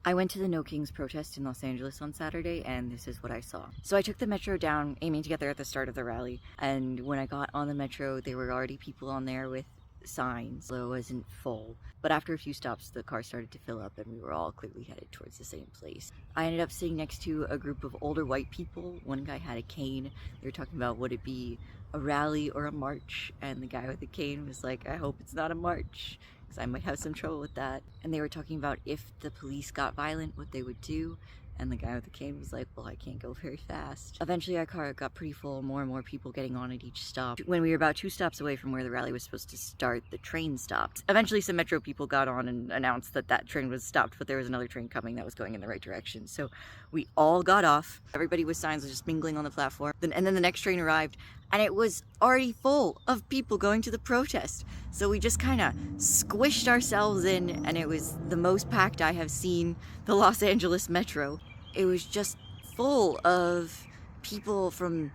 I went to the No Kings protest in Los Angeles on Saturday, and this is what I saw. So I took the metro down, aiming to get there at the start of the rally, and when I got on the metro, there were already people on there with signs, so it wasn't full. But after a few stops, the car started to fill up, and we were all clearly headed towards the same place. I ended up sitting next to a group of older white people. One guy had a cane. They were talking about would it be a rally or a march, and the guy with the cane was like, I hope it's not a march, because I might have some trouble with that. And they were talking about if the police got violent, what they would do. And the guy with the cane was like, well, I can't go very fast. Eventually our car got pretty full, more and more people getting on at each stop. When we were about 2 stops away from where the rally was supposed to start, the train stopped. Eventually some metro people got on and announced that that train was stopped, but there was another train coming that was going in the right direction. So we all got off. Everybody with signs was just mingling on the platform. And then the next train arrived, and it was already full of people going to the protest. So we just kind of squished ourselves in, and it was the most packed I have seen the Los Angeles metro. It was just full of people from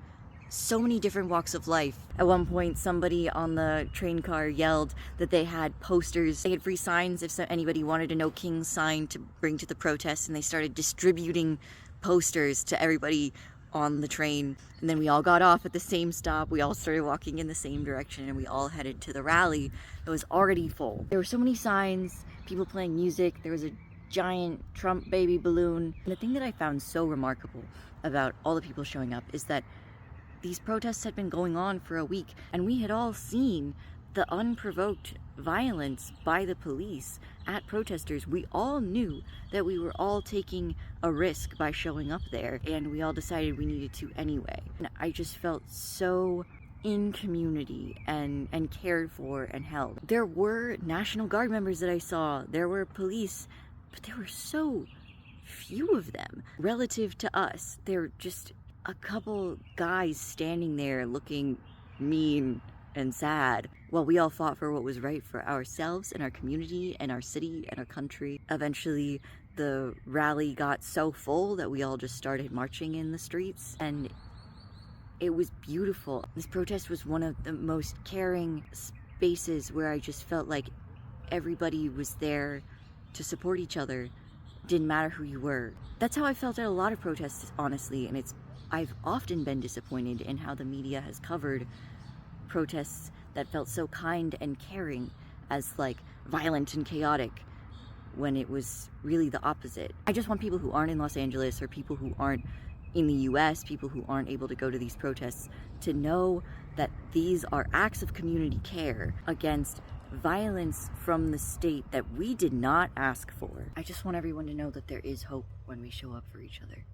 so many different walks of life. At one point, somebody on the train car yelled that they had posters. They had free signs if anybody wanted a No Kings sign to bring to the protest, and they started distributing posters to everybody on the train. And then we all got off at the same stop. We all started walking in the same direction, and we all headed to the rally that was already full. There were so many signs, people playing music. There was a giant Trump baby balloon. And the thing that I found so remarkable about all the people showing up is that these protests had been going on for a week, and we had all seen the unprovoked violence by the police at protesters. We all knew that we were all taking a risk by showing up there, and we all decided we needed to anyway. And I just felt so in community and cared for and held. There were National Guard members that I saw, there were police, but there were so few of them relative to us. They're just a couple guys standing there looking mean and sad while we all fought for what was right for ourselves and our community and our city and our country. Eventually the rally got so full that we all just started marching in the streets, and it was beautiful. This protest was one of the most caring spaces where I just felt like everybody was there to support each other. Didn't matter who you were. That's how I felt at a lot of protests, honestly, and I've often been disappointed in how the media has covered protests that felt so kind and caring as like violent and chaotic, when it was really the opposite. I just want people who aren't in Los Angeles, or people who aren't in the US, people who aren't able to go to these protests, to know that these are acts of community care against violence from the state that we did not ask for. I just want everyone to know that there is hope when we show up for each other.